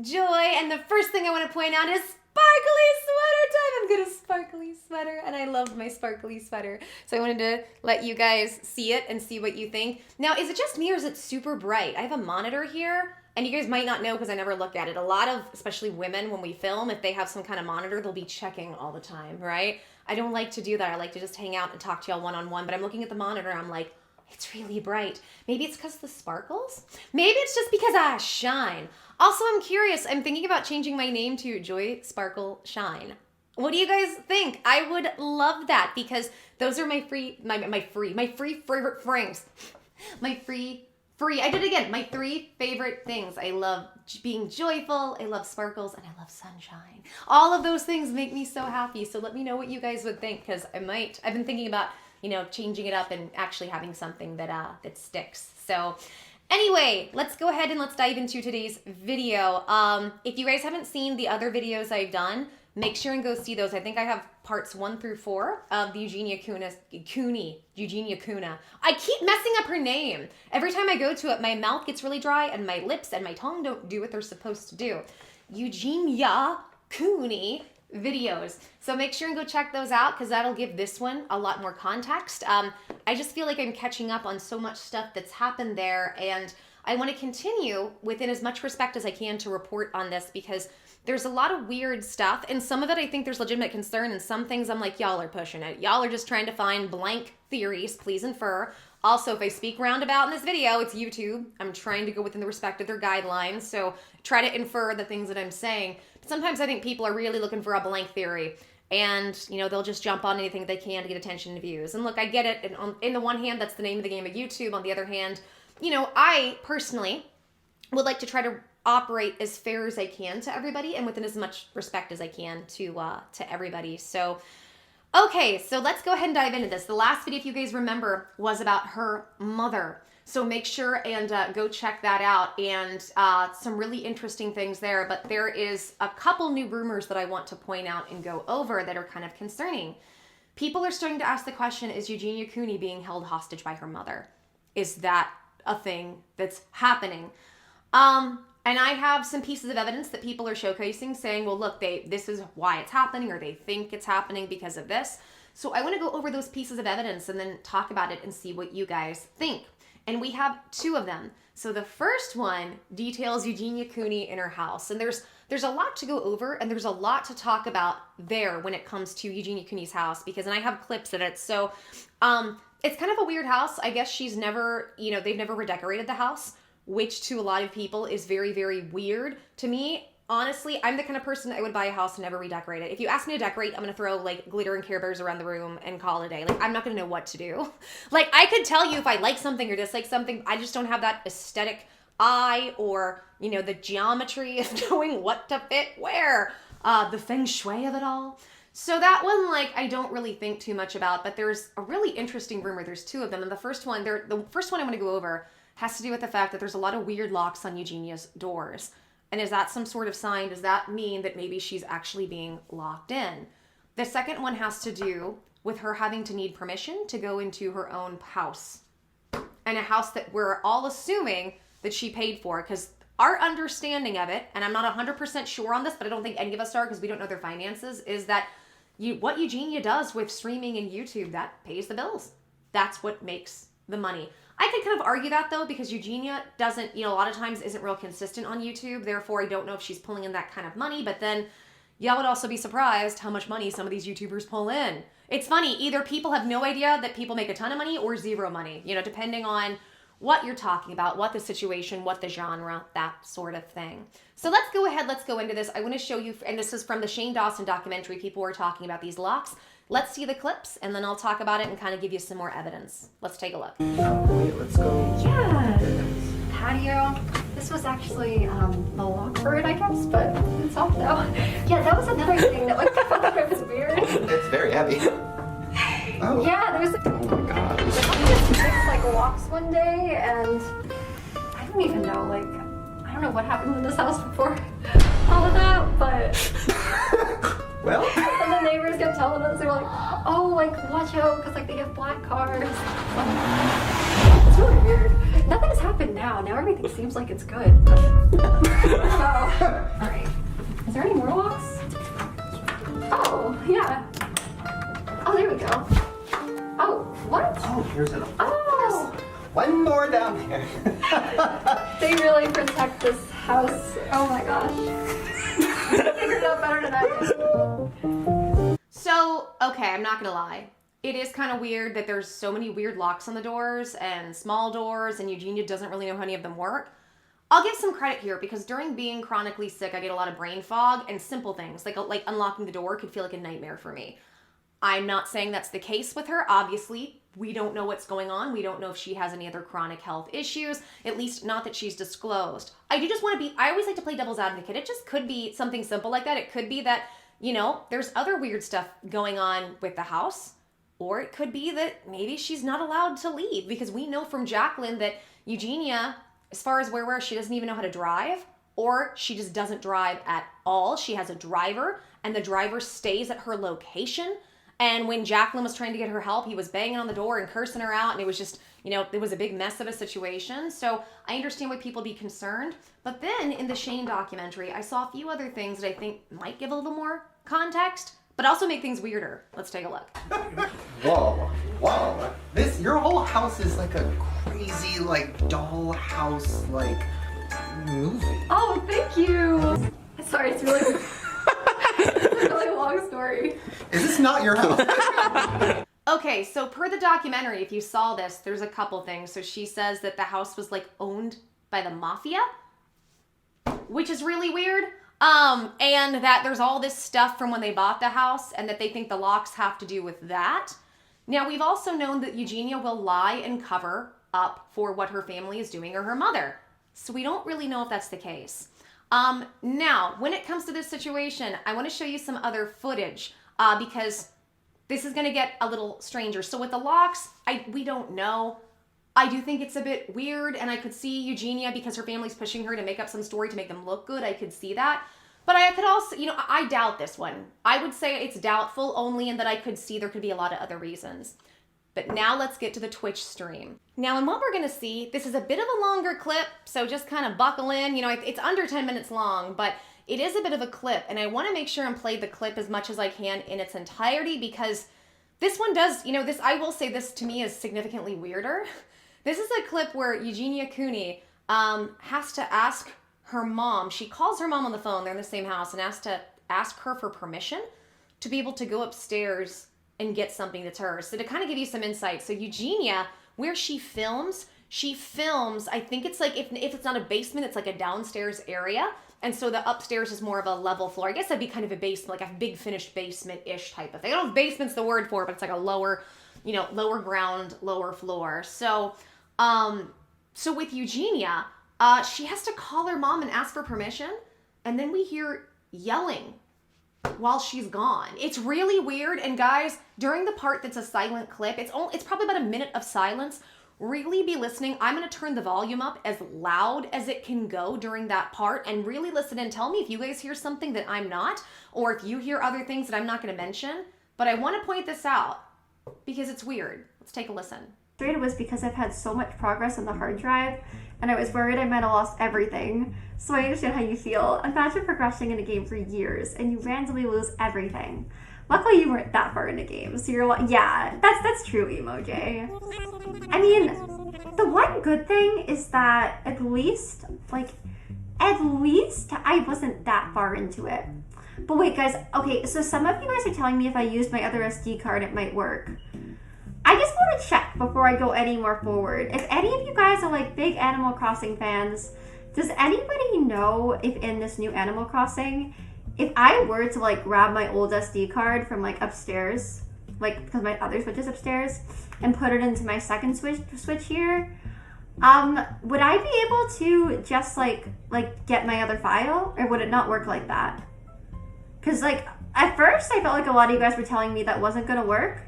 Joy, and the first thing I want to point out is sparkly sweater time. I've got a sparkly sweater, and I love my sparkly sweater. So I wanted to let you guys see it and see what you think. Now, is it just me or is it super bright? I have a monitor here, and you guys might not know because I never look at it. A lot of, especially women, when we film, if they have some kind of monitor, they'll be checking all the time, right? I don't like to do that. I like to just hang out and talk to y'all one-on-one, but I'm looking at the monitor, I'm like, it's really bright. Maybe it's because of the sparkles? Maybe it's just because I shine. Also, I'm curious. I'm thinking about changing my name to Joy Sparkle Shine. What do you guys think? I would love that because those are my free favorite things. I did it again. My 3 favorite things. I love being joyful, I love sparkles, and I love sunshine. All of those things make me so happy. So let me know what you guys would think because I've been thinking about, changing it up and actually having something that sticks. So anyway, let's go ahead and let's dive into today's video. If you guys haven't seen the other videos I've done, make sure and go see those. I think I have parts 1 through 4 of the Eugenia Cooney. I keep messing up her name. Every time I go to it, my mouth gets really dry and my lips and my tongue don't do what they're supposed to do. Eugenia Cooney videos. So make sure and go check those out because that'll give this one a lot more context. I just feel like I'm catching up on so much stuff that's happened there, and I want to continue within as much respect as I can to report on this because there's a lot of weird stuff, and some of it I think there's legitimate concern, and some things I'm like, y'all are pushing it. Y'all are just trying to find blank theories, please infer. Also, if I speak roundabout in this video, it's YouTube. I'm trying to go within the respect of their guidelines, so try to infer the things that I'm saying. But sometimes I think people are really looking for a blank theory, and they'll just jump on anything they can to get attention and views. And look, I get it. And in the one hand, that's the name of the game of YouTube. On the other hand, I personally would like to try to operate as fair as I can to everybody and within as much respect as I can to everybody. So, okay, so let's go ahead and dive into this. The last video, if you guys remember, was about her mother. So make sure and go check that out, and some really interesting things there. But there is a couple new rumors that I want to point out and go over that are kind of concerning. People are starting to ask the question, is Eugenia Cooney being held hostage by her mother? Is that a thing that's happening? And I have some pieces of evidence that people are showcasing saying, well, look, this is why it's happening, or they think it's happening because of this. So I want to go over those pieces of evidence and then talk about it and see what you guys think. And we have 2 of them. So the first one details Eugenia Cooney in her house. And there's a lot to go over, and there's a lot to talk about there when it comes to Eugenia Cooney's house, and I have clips in it. So it's kind of a weird house. I guess she's never, they've never redecorated the house, which to a lot of people is very, very weird. To me, honestly, I'm the kind of person that I would buy a house and never redecorate it. If you ask me to decorate, I'm going to throw like glitter and Care Bears around the room and call it a day. Like, I'm not going to know what to do. Like, I could tell you if I like something or dislike something. I just don't have that aesthetic eye or, the geometry of knowing what to fit where, the feng shui of it all. So that one, I don't really think too much about, but there's a really interesting rumor. There's 2 of them. And the first one I want to go over has to do with the fact that there's a lot of weird locks on Eugenia's doors. And is that some sort of sign? Does that mean that maybe she's actually being locked in? The second one has to do with her having to need permission to go into her own house. And a house that we're all assuming that she paid for, because our understanding of it, and I'm not 100% sure on this, but I don't think any of us are because we don't know their finances, is that what Eugenia does with streaming and YouTube, that pays the bills. That's what makes the money. I could kind of argue that though, because Eugenia doesn't, a lot of times isn't real consistent on YouTube. Therefore, I don't know if she's pulling in that kind of money, but then y'all would also be surprised how much money some of these YouTubers pull in. It's funny, either people have no idea that people make a ton of money or 0 money, depending on what you're talking about, what the situation, what the genre, that sort of thing. So let's go ahead, let's go into this. I want to show you, and this is from the Shane Dawson documentary. People were talking about these locks. Let's see the clips, and then I'll talk about it and kind of give you some more evidence. Let's take a look. Wait, let's go. Yeah, patio. This was actually the lock for it, I guess, but it's off now. Yeah, that was another thing that I thought it was weird. It's very heavy. Oh. Yeah, there's Oh my gosh. just fixed locks one day, and I don't even know, I don't know what happened in this house before all of that, but Well. And the neighbors kept telling us, they were like, oh, watch out, because they have black cars. It's really weird. Nothing's happened now. Now everything seems like it's good. But, I don't know. this house. Oh my gosh. I figured it out better than I did. So, okay, I'm not gonna lie. It is kind of weird that there's so many weird locks on the doors and small doors, and Eugenia doesn't really know how any of them work. I'll give some credit here because during being chronically sick, I get a lot of brain fog, and simple things like unlocking the door could feel like a nightmare for me. I'm not saying that's the case with her. Obviously, we don't know what's going on. We don't know if she has any other chronic health issues, at least not that she's disclosed. I always like to play devil's advocate. It just could be something simple like that. It could be that, there's other weird stuff going on with the house. Or it could be that maybe she's not allowed to leave because we know from Jaclyn that Eugenia, as far as where she doesn't even know how to drive, or she just doesn't drive at all. She has a driver and the driver stays at her location. And when Jaclyn was trying to get her help, he was banging on the door and cursing her out. And it was just, it was a big mess of a situation. So I understand why people be concerned. But then in the Shane documentary, I saw a few other things that I think might give a little more context, but also make things weirder. Let's take a look. Whoa. Your whole house is like a crazy, dollhouse, movie. Oh, thank you. Sorry, it's really, it's a really long story. Is this not your house? Okay, so per the documentary, if you saw this, there's a couple things. So she says that the house was owned by the mafia, which is really weird. And that there's all this stuff from when they bought the house and that they think the locks have to do with that. Now, we've also known that Eugenia will lie and cover up for what her family is doing or her mother. So we don't really know if that's the case. Now, when it comes to this situation, I want to show you some other footage because this is going to get a little stranger. So with the locks, we don't know. I do think it's a bit weird, and I could see Eugenia, because her family's pushing her to make up some story to make them look good, I could see that. But I could also, I doubt this one. I would say it's doubtful only in that I could see there could be a lot of other reasons. But now let's get to the Twitch stream. Now, and what we're gonna see, this is a bit of a longer clip, so just kind of buckle in. It's under 10 minutes long, but it is a bit of a clip, and I wanna make sure and play the clip as much as I can in its entirety because this one does, I will say this to me is significantly weirder. This is a clip where Eugenia Cooney has to ask her mom. She calls her mom on the phone. They're in the same house and has to ask her for permission to be able to go upstairs and get something that's hers. So to kind of give you some insight. So Eugenia, where she films, I think it's if it's not a basement, it's a downstairs area. And so the upstairs is more of a level floor. I guess that'd be kind of a basement, a big finished basement-ish type of thing. I don't know if basement's the word for it, but it's a lower, lower ground, lower floor. So, so with Eugenia, she has to call her mom and ask for permission. And then we hear yelling while she's gone. It's really weird. And guys, during the part that's a silent clip, it's probably about a minute of silence. Really be listening. I'm going to turn the volume up as loud as it can go during that part and really listen and tell me if you guys hear something that I'm not, or if you hear other things that I'm not going to mention. But I want to point this out because it's weird. Let's take a listen. It was because I've had so much progress on the hard drive and I was worried I might have lost everything. So I understand how you feel. Imagine progressing in a game for years and you randomly lose everything. Luckily you weren't that far in the game, so you're like, yeah, that's true, Emoj. I mean, the one good thing is that at least I wasn't that far into it. But wait guys, okay, so some of you guys are telling me if I used my other SD card it might work. I just want to check before I go any more forward. If any of you guys are big Animal Crossing fans, does anybody know if in this new Animal Crossing, if I were to grab my old SD card from upstairs, because my other Switch is upstairs, and put it into my second Switch here, would I be able to just get my other file, or would it not work like that? Because at first I felt like a lot of you guys were telling me that wasn't gonna work,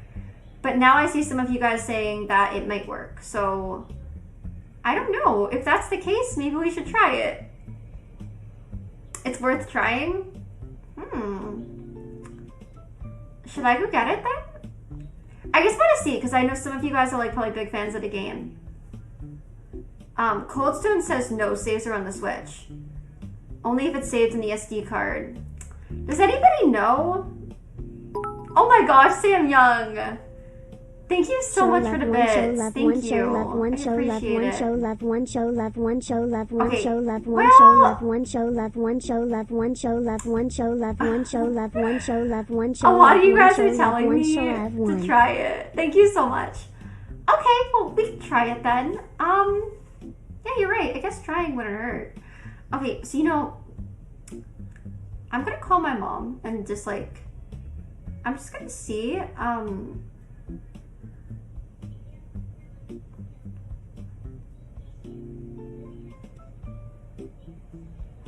but now I see some of you guys saying that it might work. So I don't know. If that's the case, maybe we should try it. It's worth trying. Should I go get it then? I just want to see, because I know some of you guys are probably big fans of the game. Coldstone says no saves are on the Switch. Only if it's saved in the SD card. Does anybody know? Oh my gosh, Sam Young. Thank you so much for the bits. Thank you. I appreciate it. A lot of you guys are telling me to try it. Thank you so much. Okay, well, we can try it then. Yeah, you're right. I guess trying wouldn't hurt. Okay, so I'm gonna call my mom and just like, I'm just gonna see,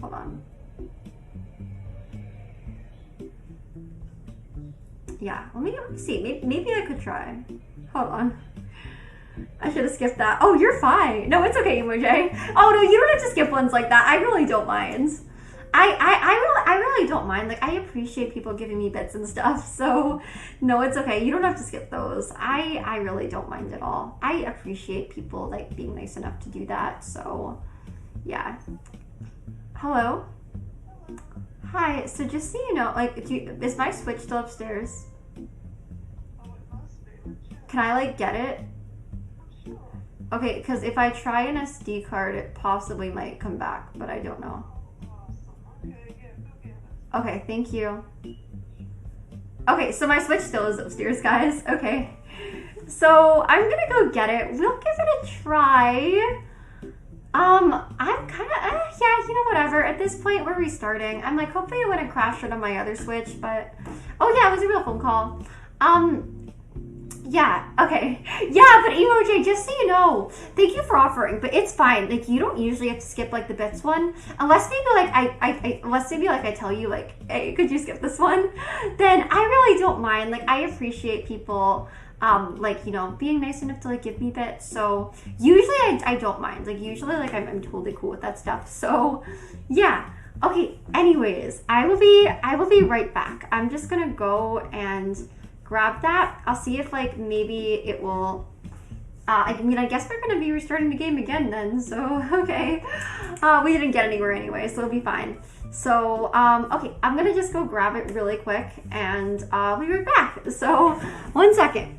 hold on. Yeah, let me see. Maybe I could try. Hold on. I should have skipped that. Oh, you're fine. No, it's okay, Emoji. Oh no, you don't have to skip ones like that. I really don't mind. I really don't mind. Like, I appreciate people giving me bits and stuff. So no, it's okay. You don't have to skip those. I really don't mind at all. I appreciate people like being nice enough to do that. So yeah. Hello. Hi. So just so you know, like, is my Switch still upstairs? Can I like get it? Okay, because if I try an SD card, it possibly might come back, but I don't know. Okay, thank you. Okay, so my Switch still is upstairs, guys. Okay. So I'm gonna go get it. We'll give it a try. I'm kind of, yeah, whatever. At this point, we're restarting. I'm like, hopefully it wouldn't crash on my other Switch, but, oh yeah, it was a real phone call. Yeah, okay. Yeah, but Emoji, just so you know, thank you for offering, but it's fine. Like, you don't usually have to skip, like, the bits one. Unless maybe, like, unless maybe, like, I tell you, like, hey, could you skip this one? Then I really don't mind. Like, I appreciate people, like, being nice enough to, like, give me bits. So, usually I don't mind. Like, usually, like, I'm totally cool with that stuff. So, yeah. Okay, anyways, I will be right back. I'm just gonna go and grab that. I'll see if like maybe it will I guess we're gonna be restarting the game again then, so okay. We didn't get anywhere anyway, so it'll be fine. So okay, I'm gonna just go grab it really quick and I'll be right back. So 1 second.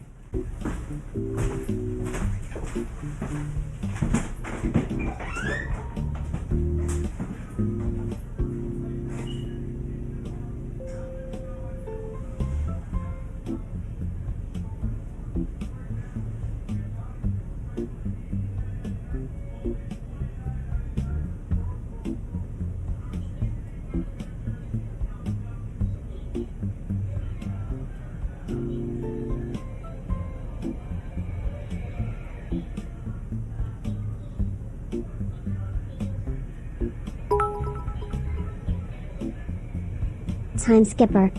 Time skipper.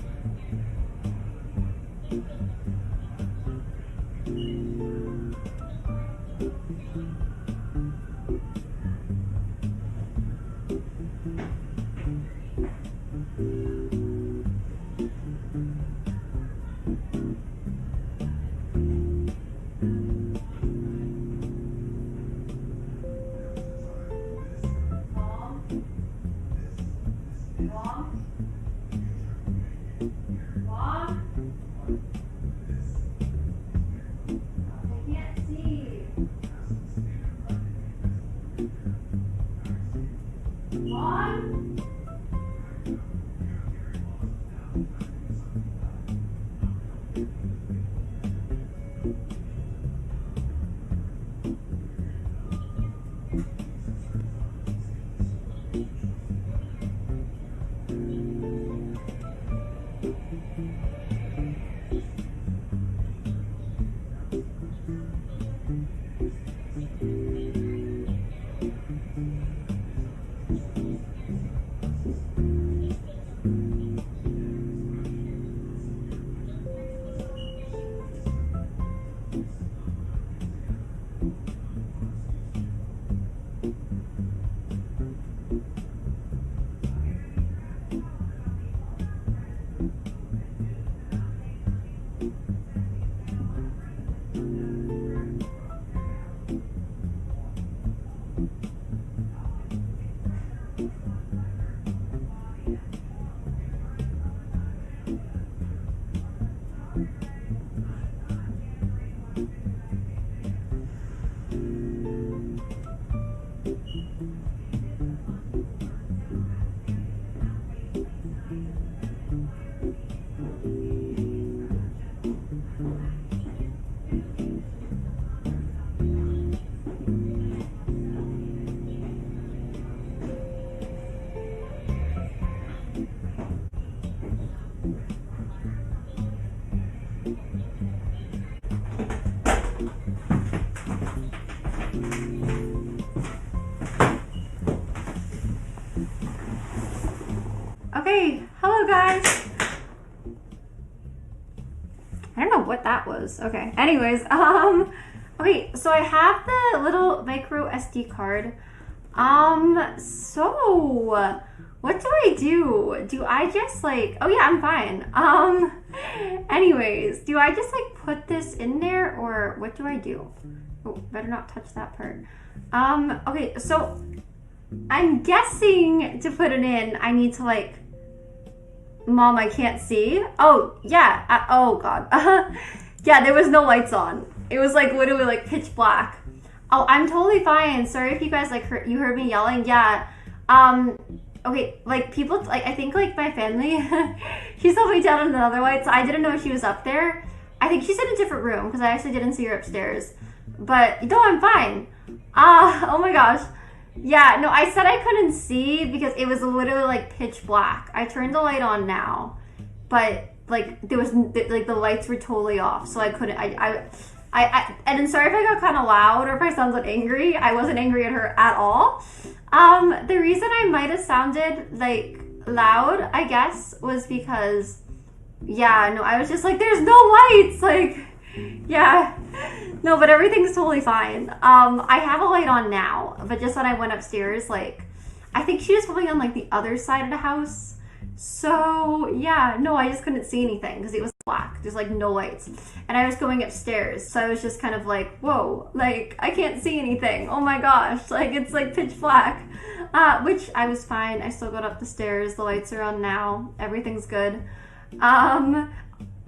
Okay, hello guys. I don't know what that was. Okay, anyways, okay, so I have the little micro SD card. So what do I do? Do I just like, oh yeah, I'm fine. Anyways, do I just like put this in there or what do I do? Oh, better not touch that part. Okay, so I'm guessing to put it in, I need to like, Mom, I can't see. Oh, yeah, oh God. Yeah, there was no lights on. It was like literally like pitch black. Oh, I'm totally fine. Sorry if you guys like you heard me yelling. Yeah. Okay, like people, like I think like my family, she saw me down in another light, so I didn't know she was up there. I think she's in a different room because I actually didn't see her upstairs. But no, I'm fine. Oh my gosh. Yeah, no, I said I couldn't see because it was literally like pitch black. I turned the light on now, but like there was like the lights were totally off, so I couldn't. I and I'm sorry if I got kind of loud or if I sounded angry. I wasn't angry at her at all. The reason I might have sounded like loud, I guess, was because yeah, no, I was just like, there's no lights, like yeah. No, but everything's totally fine. I have a light on now, but just when I went upstairs, like, I think she was probably on, like, the other side of the house. So, yeah, no, I just couldn't see anything because it was black. There's, like, no lights. And I was going upstairs, so I was just kind of like, whoa, like, I can't see anything. Oh, my gosh. Like, it's, like, pitch black. Which I was fine. I still got up the stairs. The lights are on now. Everything's good.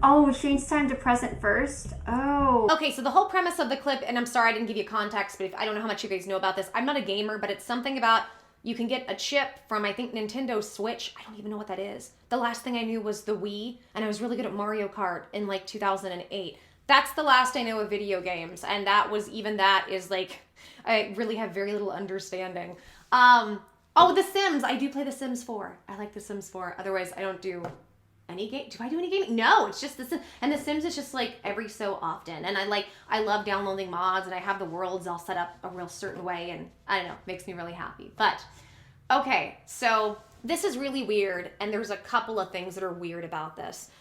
Oh, change time to present first. Oh. Okay, so the whole premise of the clip, and I'm sorry I didn't give you context, but if I don't know how much you guys know about this. I'm not a gamer, but it's something about you can get a chip from, I think, Nintendo Switch. I don't even know what that is. The last thing I knew was the Wii, and I was really good at Mario Kart in like 2008. That's the last I know of video games, and that was, even that is like, I really have very little understanding. Oh, The Sims. I do play The Sims 4. I like The Sims 4. Otherwise, I don't do any game. Do I do any gaming? No, it's just The Sims. And The Sims is just like every so often. And I love downloading mods, and I have the worlds all set up a real certain way, and I don't know, makes me really happy. But okay, so this is really weird, and there's a couple of things that are weird about this.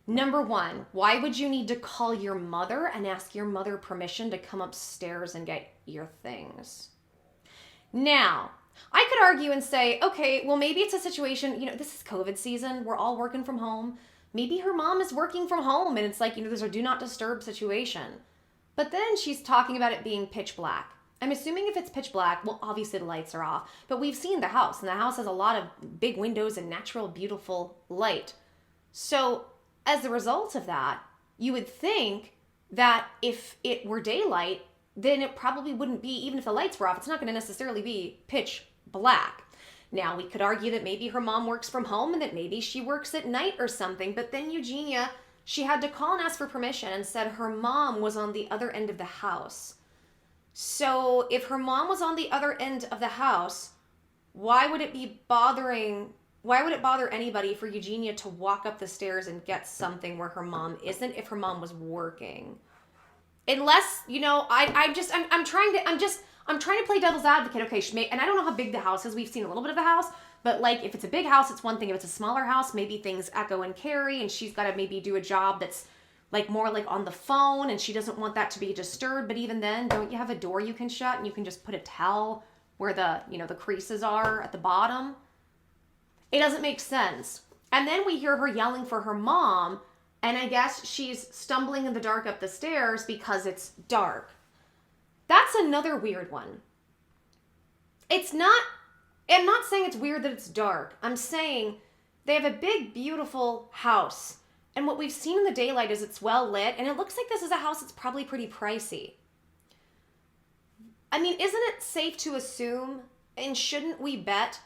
Number one, why would you need to call your mother and ask your mother permission to come upstairs and get your things? Now, I could argue and say, okay, well, maybe it's a situation, this is COVID season. We're all working from home. Maybe her mom is working from home and it's like, there's a do not disturb situation. But then she's talking about it being pitch black. I'm assuming if it's pitch black, well, obviously the lights are off, but we've seen the house, and the house has a lot of big windows and natural, beautiful light. So as a result of that, you would think that if it were daylight, then it probably wouldn't be, even if the lights were off, it's not going to necessarily be pitch black. Now, we could argue that maybe her mom works from home and that maybe she works at night or something, but then Eugenia, she had to call and ask for permission and said her mom was on the other end of the house. So if her mom was on the other end of the house, why would it bother anybody for Eugenia to walk up the stairs and get something where her mom isn't if her mom was working? Unless, I'm trying to play devil's advocate. Okay, and I don't know how big the house is. We've seen a little bit of the house, but like if it's a big house, it's one thing. If it's a smaller house, maybe things echo and carry, and she's got to maybe do a job that's like more like on the phone, and she doesn't want that to be disturbed. But even then, don't you have a door you can shut and you can just put a towel where the creases are at the bottom? It doesn't make sense. And then we hear her yelling for her mom. And I guess she's stumbling in the dark up the stairs because it's dark. That's another weird one. I'm not saying it's weird that it's dark. I'm saying they have a big, beautiful house. And what we've seen in the daylight is it's well lit. And it looks like this is a house that's probably pretty pricey. I mean, isn't it safe to assume, and shouldn't we bet,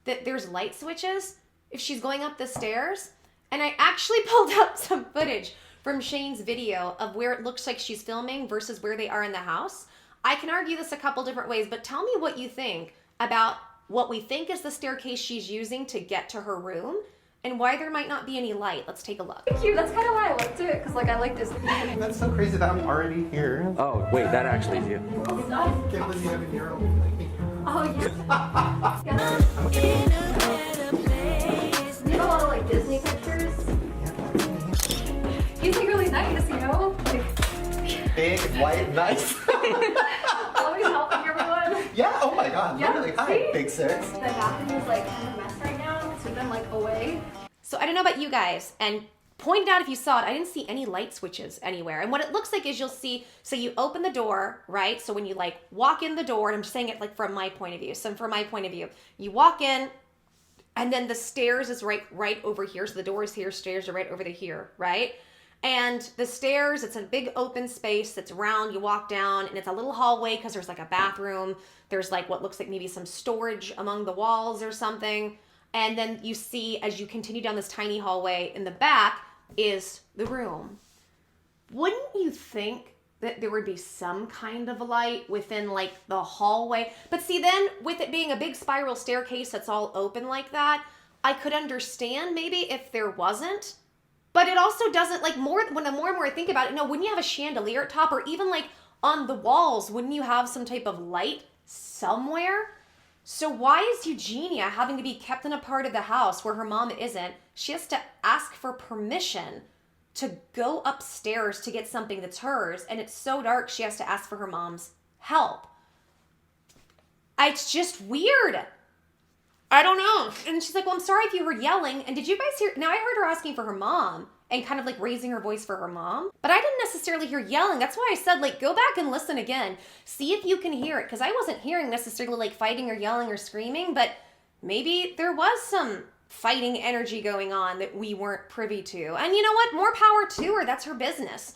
that there's light switches if she's going up the stairs? And I actually pulled up some footage from Shane's video of where it looks like she's filming versus where they are in the house. I can argue this a couple different ways, but tell me what you think about what we think is the staircase she's using to get to her room and why there might not be any light. Let's take a look. Thank you. That's kind of why I liked it, because I like this. That's so crazy that I'm already here. Oh, wait, that actually is you. Can't believe you have a year old. Oh, yeah. big, white, nice. Always helping everyone. Yeah, oh my god, Yeah, literally. Hi, see? big six. The bathroom is like kind of a mess right now because we've been like away. So I don't know about you guys, and point out if you saw it, I didn't see any light switches anywhere. And what it looks like is you'll see, so you open the door, right? So when you like walk in the door, and I'm just saying it like from my point of view. So from my point of view, you walk in, and then the stairs is right over here. So the door is here, stairs are right over here, right? And the stairs, it's a big open space that's round. You walk down, and it's a little hallway because there's like a bathroom. There's like what looks like maybe some storage among the walls or something. And then you see, as you continue down this tiny hallway, in the back is the room. Wouldn't you think that there would be some kind of light within like the hallway? But see, then with it being a big spiral staircase that's all open like that, I could understand maybe if there wasn't. But it also doesn't, like, when the more and more I think about it, no, wouldn't you have a chandelier at top? Or even like on the walls, wouldn't you have some type of light somewhere? So why is Eugenia having to be kept in a part of the house where her mom isn't? She has to ask for permission to go upstairs to get something that's hers, and it's so dark she has to ask for her mom's help. It's just weird. I don't know. And she's like, well, I'm sorry if you heard yelling. And did you guys hear? Now I heard her asking for her mom and kind of like raising her voice for her mom. But I didn't necessarily hear yelling. That's why I said, like, go back and listen again. See if you can hear it. Because I wasn't hearing necessarily like fighting or yelling or screaming. But maybe there was some fighting energy going on that we weren't privy to. And you know what? More power to her. That's her business.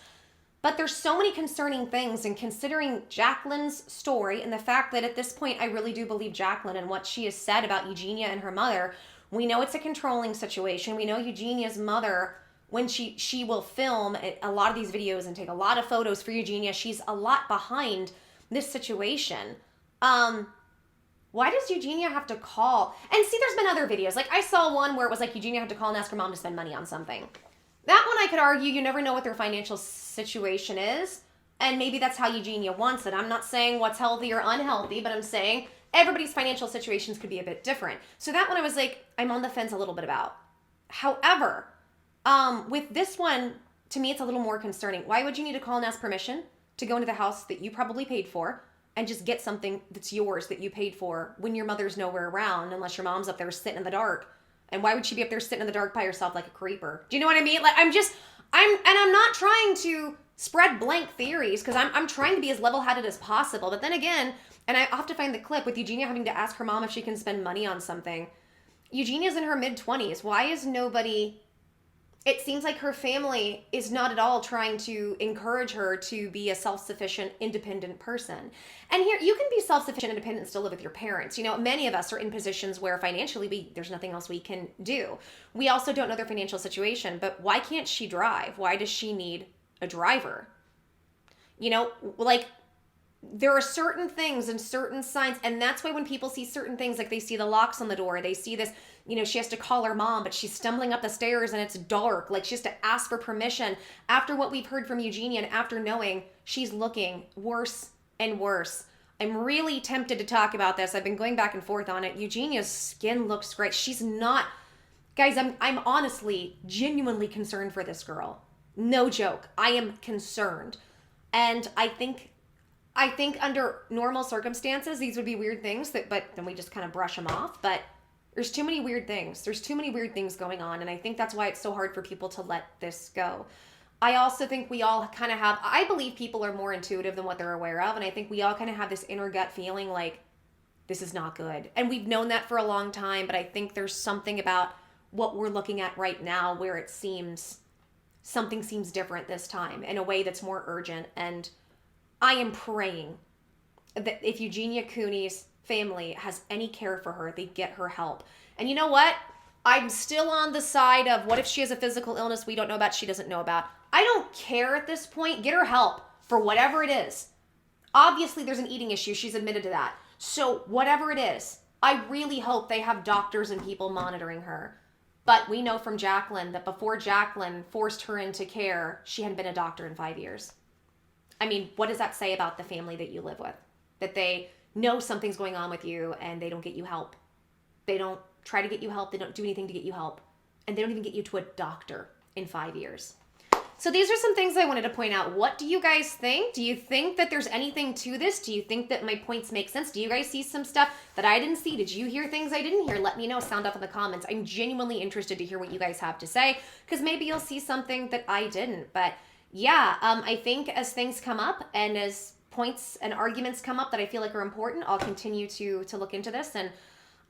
But there's so many concerning things, and considering Jaclyn's story and the fact that at this point I really do believe Jaclyn and what she has said about Eugenia and her mother, we know it's a controlling situation. We know Eugenia's mother, when she will film a lot of these videos and take a lot of photos for Eugenia, she's a lot behind this situation. Why does Eugenia have to call? And see, there's been other videos. Like I saw one where it was like Eugenia had to call and ask her mom to spend money on something. That one I could argue, you never know what their financial situation is. And maybe that's how Eugenia wants it. I'm not saying what's healthy or unhealthy, but I'm saying everybody's financial situations could be a bit different. So that one I was like, I'm on the fence a little bit about. However, with this one, to me, it's a little more concerning. Why would you need to call and ask permission to go into the house that you probably paid for and just get something that's yours that you paid for when your mother's nowhere around, unless your mom's up there sitting in the dark? And why would she be up there sitting in the dark by herself like a creeper? Do you know what I mean? Like, I'm not trying to spread blank theories because I'm trying to be as level-headed as possible. But then again, and I have to find the clip with Eugenia having to ask her mom if she can spend money on something. Eugenia's in her mid-20s. Why is nobody... It seems like her family is not at all trying to encourage her to be a self-sufficient, independent person. And here, you can be self-sufficient, independent, and still live with your parents. You know, many of us are in positions where financially there's nothing else we can do. We also don't know their financial situation, but why can't she drive? Why does she need a driver? You know, like, there are certain things and certain signs, and that's why when people see certain things, like they see the locks on the door, they see this, you know, she has to call her mom, but she's stumbling up the stairs and it's dark. Like, she has to ask for permission after what we've heard from Eugenia and after knowing she's looking worse and worse. I'm really tempted to talk about this. I've been going back and forth on it. Eugenia's skin looks great. She's not, guys, I'm honestly, genuinely concerned for this girl. No joke. I am concerned. And I think under normal circumstances, these would be weird things but then we just kind of brush them off. But there's too many weird things. There's too many weird things going on. And I think that's why it's so hard for people to let this go. I also think we all kind of have, I believe people are more intuitive than what they're aware of. And I think we all kind of have this inner gut feeling like this is not good. And we've known that for a long time. But I think there's something about what we're looking at right now where it seems, something seems different this time in a way that's more urgent. And I am praying that if Eugenia Cooney's family has any care for her, they get her help. And you know what? I'm still on the side of what if she has a physical illness we don't know about, she doesn't know about. I don't care at this point. Get her help for whatever it is. Obviously, there's an eating issue. She's admitted to that. So whatever it is, I really hope they have doctors and people monitoring her. But we know from Jaclyn that before Jaclyn forced her into care, she hadn't been a doctor in 5 years. I mean, what does that say about the family that you live with? That they know something's going on with you and they don't get you help. They don't try to get you help. They don't do anything to get you help. And they don't even get you to a doctor in 5 years. So these are some things I wanted to point out. What do you guys think? Do you think that there's anything to this? Do you think that my points make sense? Do you guys see some stuff that I didn't see? Did you hear things I didn't hear? Let me know. Sound off in the comments. I'm genuinely interested to hear what you guys have to say, because maybe you'll see something that I didn't. But yeah, I think as things come up and as points and arguments come up that I feel like are important, I'll continue to look into this. And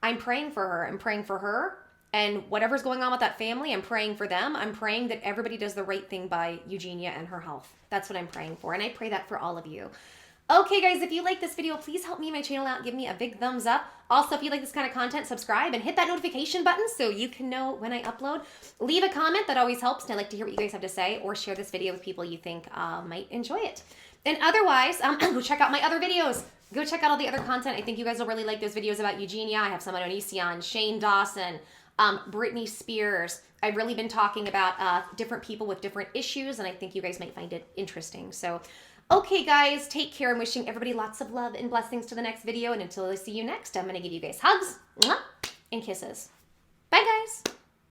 I'm praying for her. I'm praying for her. And whatever's going on with that family, I'm praying for them. I'm praying that everybody does the right thing by Eugenia and her health. That's what I'm praying for. And I pray that for all of you. Okay, guys, if you like this video, please help me and my channel out. Give me a big thumbs up. Also, if you like this kind of content, subscribe and hit that notification button so you can know when I upload. Leave a comment. That always helps. And I'd like to hear what you guys have to say, or share this video with people you think might enjoy it. And otherwise, go check out my other videos. Go check out all the other content. I think you guys will really like those videos about Eugenia. I have some on Onision, Shane Dawson, Britney Spears. I've really been talking about different people with different issues, and I think you guys might find it interesting. So, okay, guys, take care. I'm wishing everybody lots of love and blessings to the next video. And until I see you next, I'm going to give you guys hugs and kisses. Bye, guys.